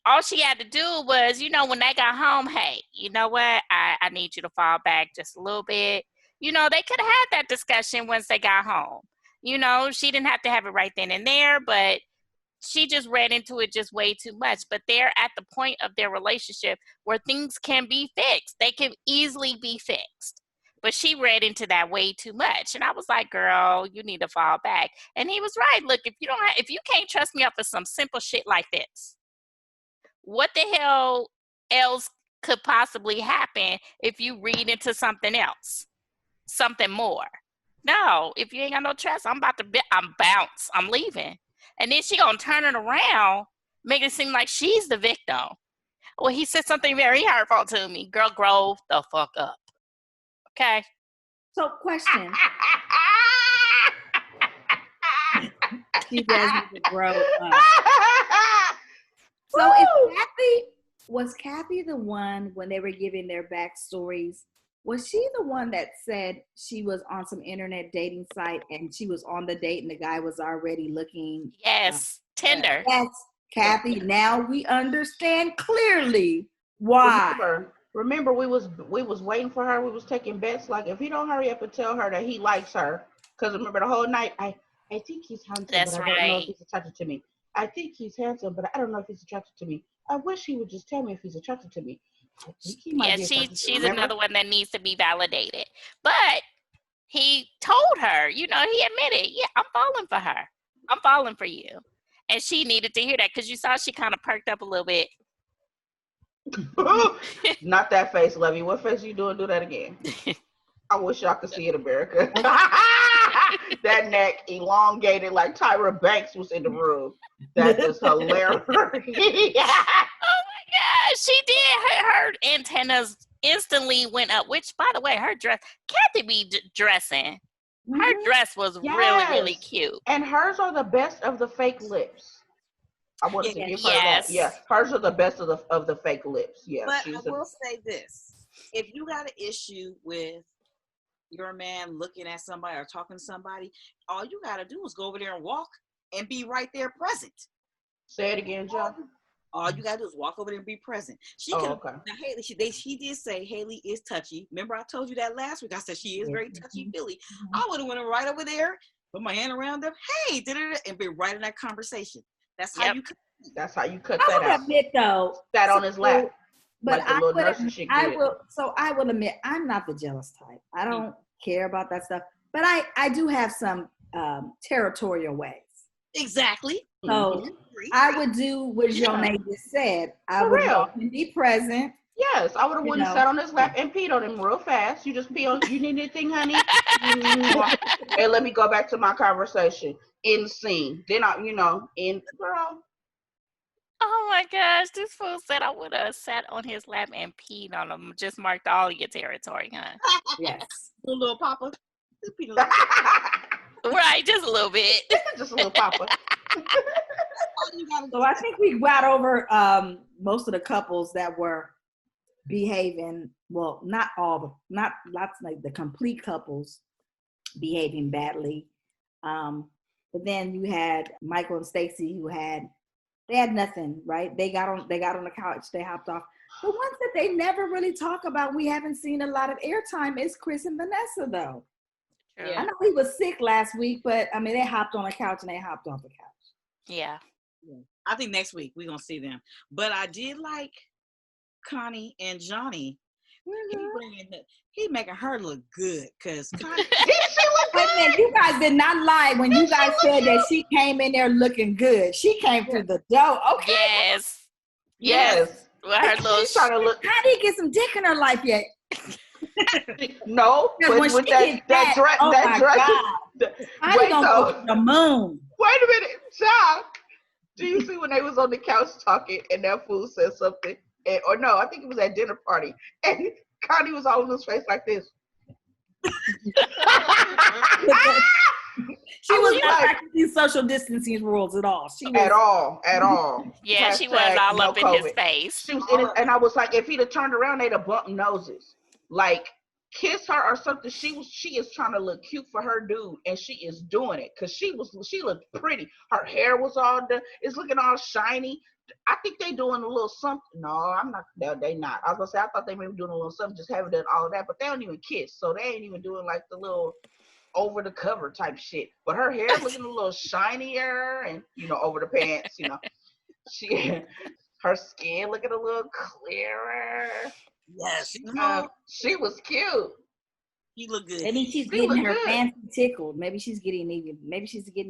all she had to do was, when they got home, hey, you know what? I need you to fall back just a little bit. They could have had that discussion once they got home. She didn't have to have it right then and there, but she just read into it just way too much. But they're at the point of their relationship where things can be fixed. They can easily be fixed. But she read into that way too much. And I was like, girl, you need to fall back. And he was right. Look, if you can't trust me up for some simple shit like this, what the hell else could possibly happen if you read into something else, something more? No, if you ain't got no trust, I'm bounce. I'm leaving. And then she gonna turn it around, make it seem like she's the victim. Well, he said something very hurtful to me. Girl, grow the fuck up. Okay. So, question. She does need to grow up. So, was Kathy the one when they were giving their backstories? Was she the one that said she was on some internet dating site and she was on the date and the guy was already looking? Yes, Tinder. Yes, Kathy. Now we understand clearly why. Remember, we was waiting for her. We was taking bets. Like, if he don't hurry up and tell her that he likes her, because remember the whole night, I think he's handsome, That's but I don't know if right. he's attracted to me. I think he's handsome, but I don't know if he's attracted to me. I wish he would just tell me if he's attracted to me. I think he might be attracted to me. She's another one that needs to be validated. But he told her, he admitted, yeah, I'm falling for her. I'm falling for you. And she needed to hear that because you saw she kind of perked up a little bit. Not that face, Levy. What face you doing? Do that again. I wish y'all could see it, America. That neck elongated like Tyra Banks was in the room. That is hilarious. Oh my God. She did. Her antennas instantly went up, which, by the way, her dress, Kathy be dressing. Her dress was really, really cute. And hers are the best of the fake lips. I wanted to give her that. Yeah, hers are the best of the fake lips. Yeah, but I will say this: if you got an issue with your man looking at somebody or talking to somebody, all you got to do is go over there and walk and be right there present. Say it again, John. All you got to do is walk over there and be present. She okay. Now, Haley, she did say Haley is touchy. Remember I told you that last week? I said she is very touchy-feely. I would have went right over there, put my hand around them, hey, and be right in that conversation. That's how you cut. That's how you cut that out. Admit though, sat on his lap. But like I will admit I'm not the jealous type. I don't care about that stuff. But I do have some territorial ways. Exactly. So I would do what Jonay just said. I would walk and be present. Yes, I would have went and sat on his lap and peed on him real fast. You just pee on. You need anything, honey? Hey, let me go back to my conversation. In scene. Then girl. Oh my gosh, this fool said I would have sat on his lap and peed on him. Just marked all your territory, huh? Yes. The little papa. Right, just a little bit. Just a little papa. So I think we got over most of the couples that were behaving, well, not lots like the complete couples behaving badly. But then you had Michael and Stacy who they had nothing, right? They got on the couch, they hopped off. The ones that they never really talk about, we haven't seen a lot of airtime, is Chris and Vanessa, though. Yeah. I know he was sick last week, but I mean, they hopped on the couch and they hopped off the couch. Yeah. I think next week we're going to see them. But I did like Connie and Johnny. He making her look good because Connie. Wait a minute, you guys did not lie when you guys said that she came in there looking good. She came through the door. Okay. Yes. Well, her little. She's trying to look. How did get some dick in her life yet? No, with that dress. Oh that dress. God. I'm gonna go to the moon. Wait a minute, John. Do you see when they was on the couch talking and that fool said something? Or no, I think it was at dinner party. And Connie was all in his face like this. She was not practicing social distancing rules at all. At all. Yeah, she was all up in his face. She was and I was like, if he'd have turned around, they'd have bumped noses. Like, kiss her or something. She is trying to look cute for her dude, and she is doing it because she looked pretty. Her hair was all done. It's looking all shiny. I think they doing a little something. No, I'm not. No, they not. I was gonna say I thought they may be doing a little something, just haven't done all of that, but they don't even kiss, so they ain't even doing like the little over the cover type shit. But her hair looking a little shinier, and over the pants. Her skin looking a little clearer. Yes, she was cute. You look good. Maybe she's She getting look her good. fancy tickled. Maybe she's getting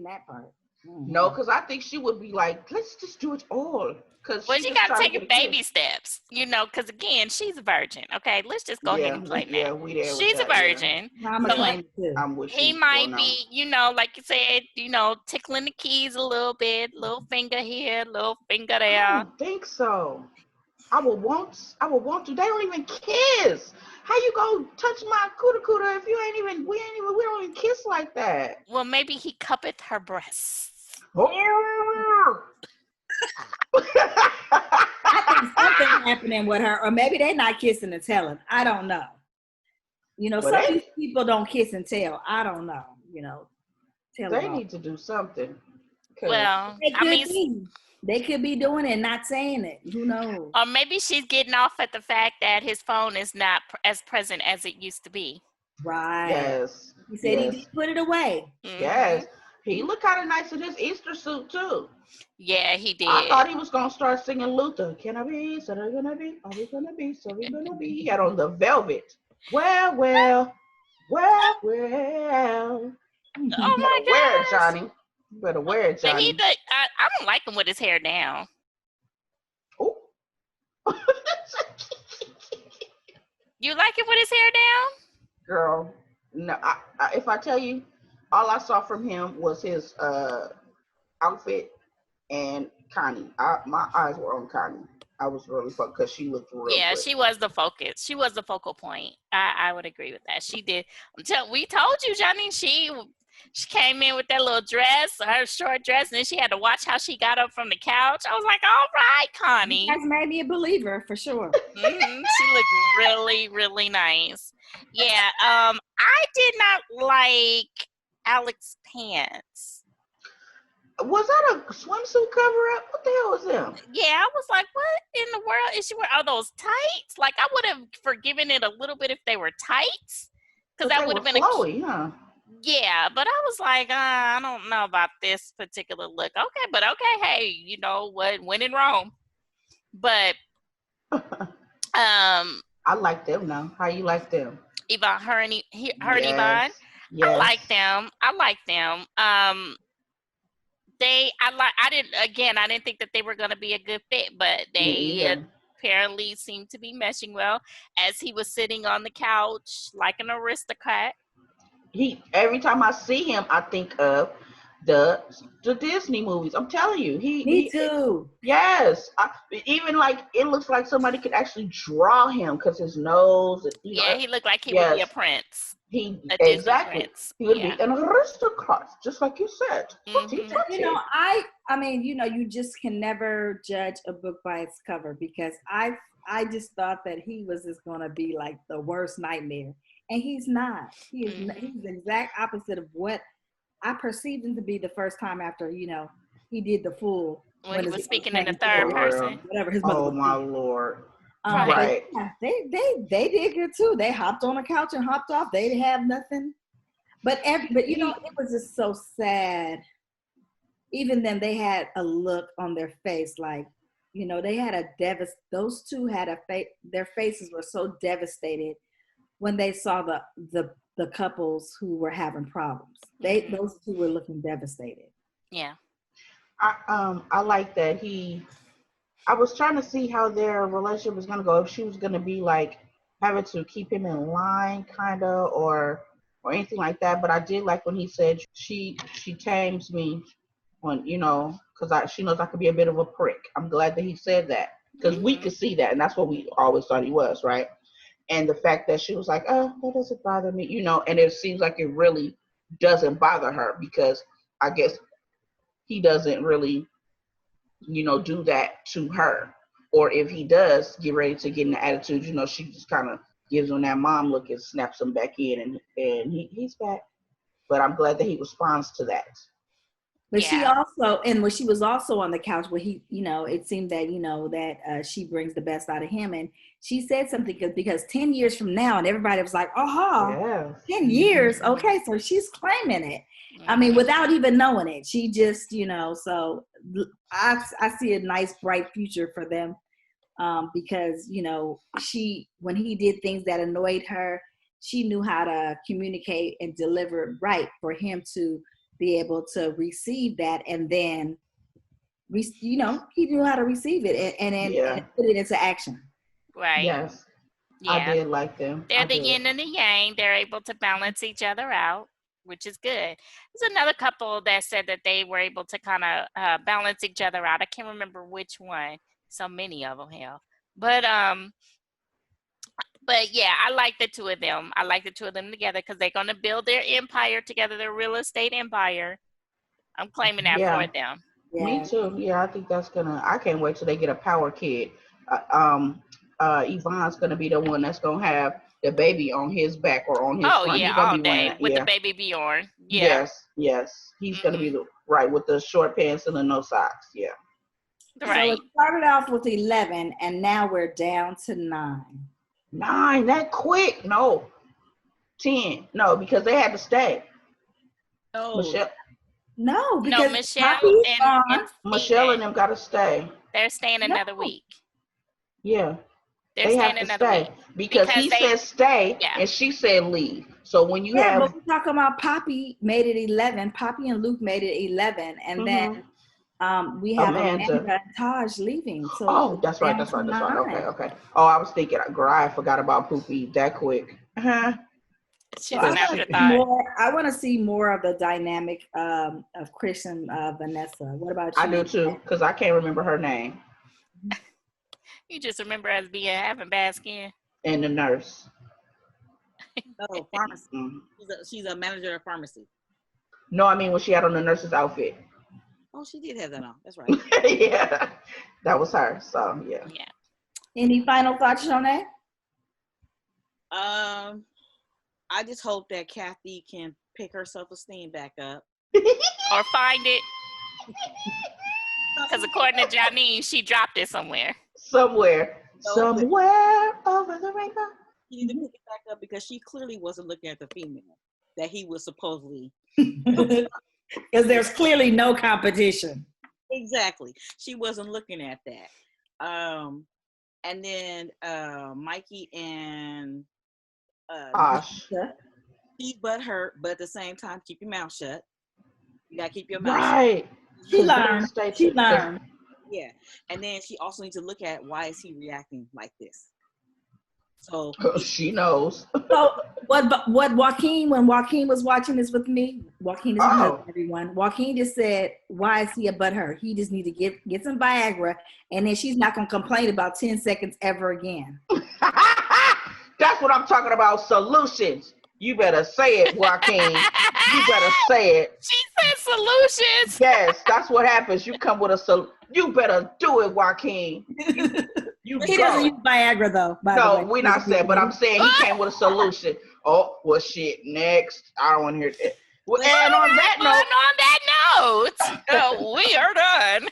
that part. No, because I think she would be like, let's just do it all. Because Well, she she just got to trying take to it get a baby kiss. steps, because again, she's a virgin. Okay, let's just go ahead and play that. We there with She's a that. Yeah. virgin. I'm a So claim too. I'm with he you might on that be, like you said, tickling the keys a little bit, little finger here, little finger I there. don't think so. I would want to. They don't even kiss. How you go touch my cooter if we don't even kiss like that. Well, maybe he cuppeth her breasts. I think something's happening with her, or maybe they're not kissing and telling. I don't know. Well, Some of these people don't kiss and tell. I don't know. Tell they them all. need to do something. Well, They could be doing it and not saying it. Who knows? or maybe she's getting off at the fact that his phone is not as present as it used to be. Right. Yes. He said he did put it away. Mm-hmm. Yes. He looked kind of nice in his Easter suit too. Yeah, he did. I thought he was gonna start singing Luther. Can I be? So they're gonna be. Are we gonna be? So we're gonna be. He had on the velvet. Well. Oh You my better wear it, gosh. Johnny. You better wear it, But Johnny. I don't like him with his hair down. Oh. You like it with his hair down? Girl, no. If I tell you, all I saw from him was his outfit and Connie. My eyes were on Connie. I was really focused because she looked real Yeah, good. she was the focus. She was the focal point. I would agree with that. She did. We told you, Johnny, she came in with that little dress, her short dress, and then she had to watch how she got up from the couch. I was like, all right, Connie. You guys made me a believer for sure. She looked really, really nice. Yeah. I did not like Alex's pants. Was that a swimsuit cover-up? What the hell was them? Yeah, I was like, what in the world is she wearing? Are those tights? Like, I would have forgiven it a little bit if they were tights. Because that would have been flowy, huh? Yeah, but I was like, I don't know about this particular look. Okay, but okay, hey, you know what? When in Rome. But I like them now. How you like them? Yvonne, her and Yvonne. Yes. I like them. I didn't think that they were going to be a good fit, but they apparently seemed to be meshing well as he was sitting on the couch like an aristocrat. Every time I see him, I think of the Disney movies. I'm telling you, Me too. Yes, even like it looks like somebody could actually draw him because his nose. He looked like he would be a prince. Exactly. Prince. He would be an aristocrat, just like you said. Mm-hmm. I mean, you just can never judge a book by its cover because I just thought that he was just gonna be like the worst nightmare, and he's not. He's the exact opposite of what I perceived him to be the first time after he did the full. When he was speaking in the third person. Whatever his mother. Oh my Lord. Right. Yeah, they did good too. They hopped on the couch and hopped off. They didn't have nothing. But it was just so sad. Even then, they had a look on their face like, they had those two had their faces were so devastated when they saw the couples who were having problems. Those two were looking devastated. Yeah. I like that I was trying to see how their relationship was gonna go. If she was gonna be like having to keep him in line, kind of, or anything like that. But I did like when he said she tames me when because she knows I could be a bit of a prick. I'm glad that he said that because we could see that, and that's what we always thought he was, right? And the fact that she was like, oh, that doesn't bother me, and it seems like it really doesn't bother her because I guess he doesn't really do that to her. Or if he does get ready to get in the attitude, she just kind of gives him that mom look and snaps him back in and he's back. But I'm glad that he responds to that. But she also, and when she was also on the couch where he, it seemed that, that she brings the best out of him. And she said something because 10 years from now, and everybody was like, 10 years. Okay. So she's claiming it. I mean, without even knowing it, she just, so I see a nice, bright future for them because, when he did things that annoyed her she knew how to communicate and deliver it right for him to be able to receive that, and then he knew how to receive it and put it into action. Right. Yes. Yeah. I did like them. They're the yin and the yang. They're able to balance each other out, which is good. There's another couple that said that they were able to kind of balance each other out. I can't remember which one. So many of them, hell. But yeah, I like the two of them. I like the two of them together because they're going to build their empire together, their real estate empire. I'm claiming that for them. Yeah. Me too. Yeah, I think I can't wait till they get a power kid. Yvonne's gonna be the one that's gonna have the baby on his back or on his front. Yeah, He's gonna all be day with the baby Bjorn. Yeah. Yes. He's gonna be with the short pants and the no socks. Yeah. Right. So it started off with 11, and now we're down to 9. 9, that quick? No. 10. No, because they had to stay. No. Because Michelle and Michelle and them gotta stay. They're staying another week. Yeah. They have to stay because he said stay and she said leave. So when you have, but we're talking about Poppy made it 11. Poppy and Luke made it 11, and then we have Amanda and Taj leaving. So that's right. Okay. Oh, I was thinking, girl, I forgot about Poopy that quick. She's an afterthought. I want to see more of the dynamic of Chris and Vanessa. What about you? I do too, because I can't remember her name. You just remember as having bad skin. And the nurse. Oh, pharmacy. She's a manager of pharmacy. No, I mean when she had on the nurse's outfit. Oh, she did have that on. That's right. Yeah, that was her. So yeah. Any final thoughts on that? I just hope that Kathy can pick her self-esteem back up. Or find it. Because according to Janine, she dropped it somewhere. Somewhere over the rainbow. You need to pick it back up because she clearly wasn't looking at the female that he was supposedly. Because there's clearly no competition. Exactly. She wasn't looking at that. And then Mikey and Osh. She butt hurt, but at the same time, keep your mouth shut. You gotta keep your mouth shut. She learned. Yeah. And then she also needs to look at why is he reacting like this. So she knows. So what Joaquin, when Joaquin was watching this with me, Joaquin is everyone. Joaquin just said, why is he a butthurt? He just need to get some Viagra, and then she's not gonna complain about 10 seconds ever again. That's what I'm talking about. Solutions. You better say it, Joaquin. You better say it. She said solutions. Yes, that's what happens. You come with a solution. You better do it, Joaquin. He doesn't use Viagra, though. No, we're not saying, but I'm saying he came with a solution. Oh, well, shit, next. I don't want to hear that. Well, and on that note, we are done.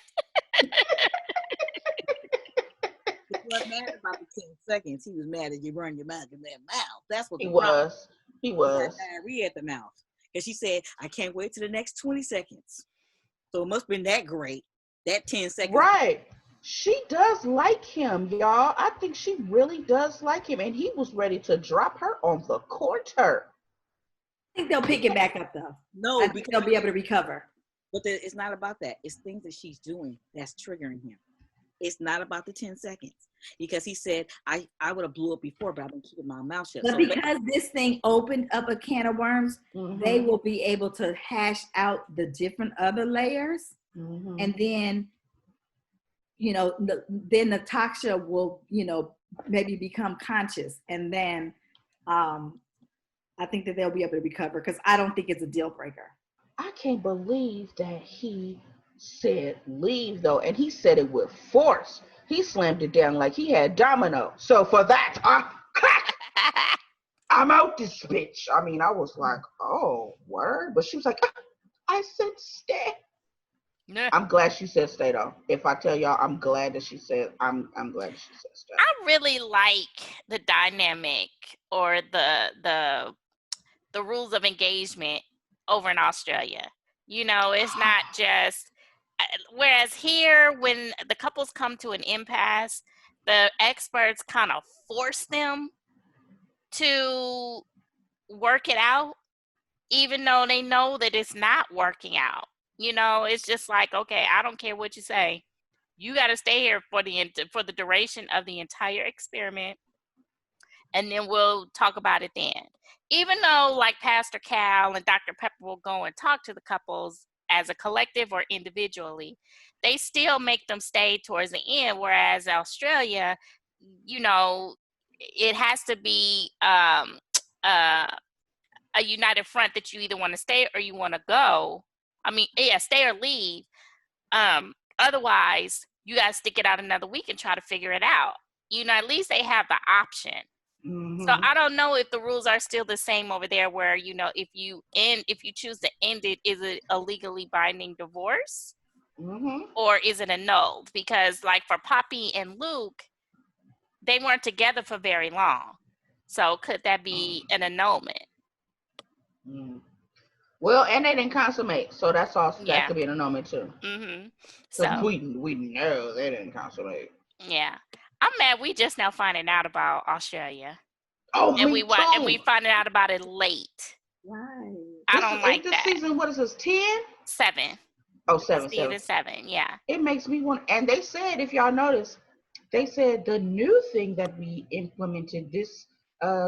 He wasn't mad about the 10 seconds. He was mad that you run your mouth in that mouth. That's what he was. He was. Diarrhea at the mouth. And she said, I can't wait till the next 20 seconds. So it must have been that great. That 10 seconds. Right. She does like him, y'all. I think she really does like him. And he was ready to drop her on the quarter. I think they'll pick it back up, though. No, I think they'll be able to recover. But it's not about that. It's things that she's doing that's triggering him. It's not about the 10 seconds. Because he said, I would have blew up before, but I've been keeping my mouth shut. But because this thing opened up a can of worms, they will be able to hash out the different other layers. And then, then Natasha will, maybe become conscious. And then I think that they'll be able to recover because I don't think it's a deal breaker. I can't believe that he said leave, though. And he said it with force. He slammed it down like he had domino. So for that, I'm out this bitch. I mean, I was like, oh, word. But she was like, I said stay. Yeah. I'm glad she said stay, though. If I tell y'all, I'm glad that she said, I'm glad that she said stay. I really like the dynamic or the rules of engagement over in Australia. It's not just, whereas here, when the couples come to an impasse, the experts kind of force them to work it out, even though they know that it's not working out. You know, it's just like, okay, I don't care what you say. You got to stay here for the duration of the entire experiment, and then we'll talk about it then. Even though, like, Pastor Cal and Dr. Pepper will go and talk to the couples as a collective or individually, they still make them stay towards the end. Whereas Australia, you know, it has to be a united front that you either want to stay or you want to go. I mean, yeah, stay or leave. Otherwise, you got to stick it out another week and try to figure it out. You know, at least they have the option. Mm-hmm. So I don't know if the rules are still the same over there, where, you know, if you choose to end it, is it a legally binding divorce, or is it annulled? Because, like, for Poppy and Luke, they weren't together for very long. So could that be an annulment? Well, and they didn't consummate, so that's also Yeah. that could be an annulment too. So we know they didn't consummate. Yeah, I'm mad we just now finding out about Australia. Oh, and me we too. And we finding out about it late. Right. I don't like this that. season, what is this, 10? 7. Oh, 7. Season 7, yeah. It makes me want, and they said, if y'all notice, they said the new thing that we implemented this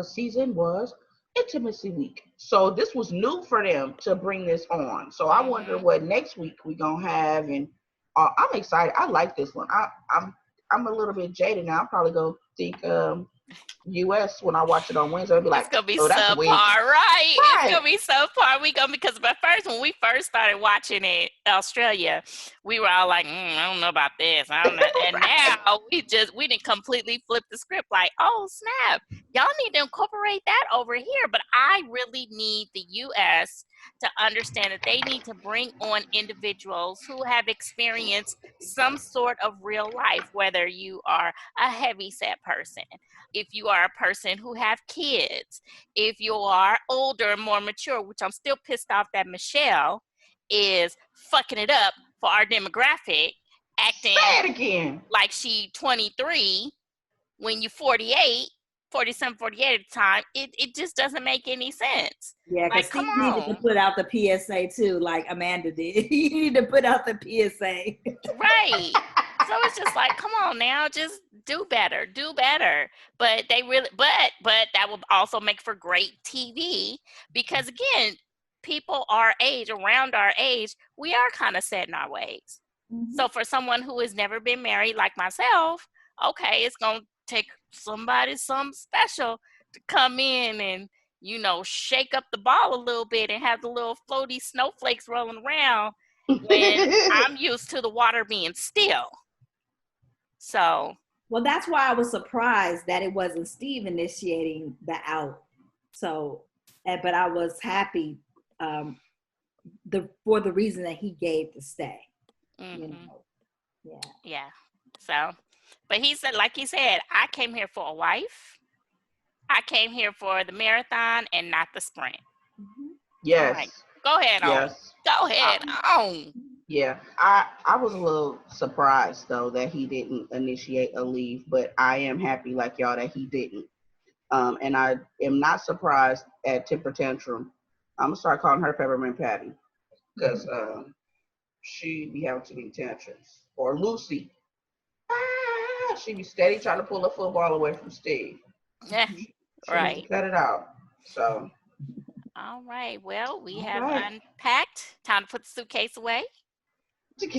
season was Intimacy Week. So this was new for them to bring this on. So I wonder what next week we gonna have, and I'm excited. I like this one. I'm a little bit jaded now. I'm probably gonna think US when I watch it on Wednesday. I'll be like, it's gonna be that's subpar, right? It's gonna be subpar. But first, when we first started watching it, Australia, we were all like, I don't know about this. I don't know. And now we didn't completely flip the script. Like, oh snap, y'all need to incorporate that over here. But I really need the US to understand that they need to bring on individuals who have experienced some sort of real life, whether you are a heavyset person, if you are a person who have kids, if you are older and more mature, which I'm still pissed off that Michelle is fucking it up for our demographic, acting like she 23 when you're 47, 48 at the time. It just doesn't make any sense. Yeah, because like, come Steve needed to put out the PSA too, like Amanda did. He needed to put out the PSA. Right. So it's just like, come on now, just do better. But they really, but that will also make for great TV, because again, people around our age, we are kind of set in our ways. So for someone who has never been married like myself, okay, it's going to take somebody, some special, to come in and, you know, shake up the ball a little bit and have the little floaty snowflakes rolling around when I'm used to the water being still. So, well, that's why I was surprised that it wasn't Steve initiating the out. So, but I was happy for the reason that he gave to stay. You know? Yeah. So, but he said, like he said, I came here for a wife. I came here for the marathon and not the sprint. Yes. Right. Go ahead on. Yes. Go ahead on. Yeah, I was a little surprised though that he didn't initiate a leave, but I am happy like y'all that he didn't. And I am not surprised at Temper Tantrum. I'm gonna start calling her Peppermint Patty, because she be having too many tantrums. Or Lucy, she be steady trying to pull a football away from Steve. Yeah, right. Cut it out. So. All right. Well, we have unpacked. Time to put the suitcase away.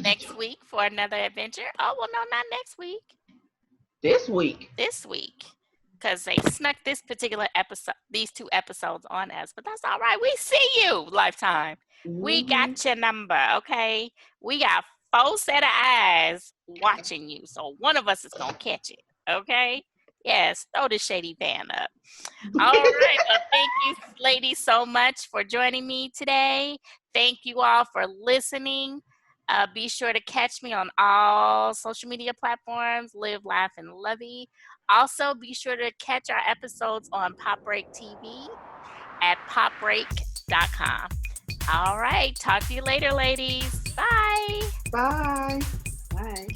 Next week for another adventure. Oh, well, no, not next week. This week. Because they snuck this particular episode, these 2 episodes on us. But that's all right. We see you, Lifetime. We got your number, okay? We got 4 set of eyes watching you. So one of us is going to catch it, okay? Yes, throw the shady pan up. All right. Well, thank you, ladies, so much for joining me today. Thank you all for listening. Be sure to catch me on all social media platforms, Live, Laugh, and Lovey. Also, be sure to catch our episodes on Pop Break TV at popbreak.com. All right. Talk to you later, ladies. Bye. Bye. Bye.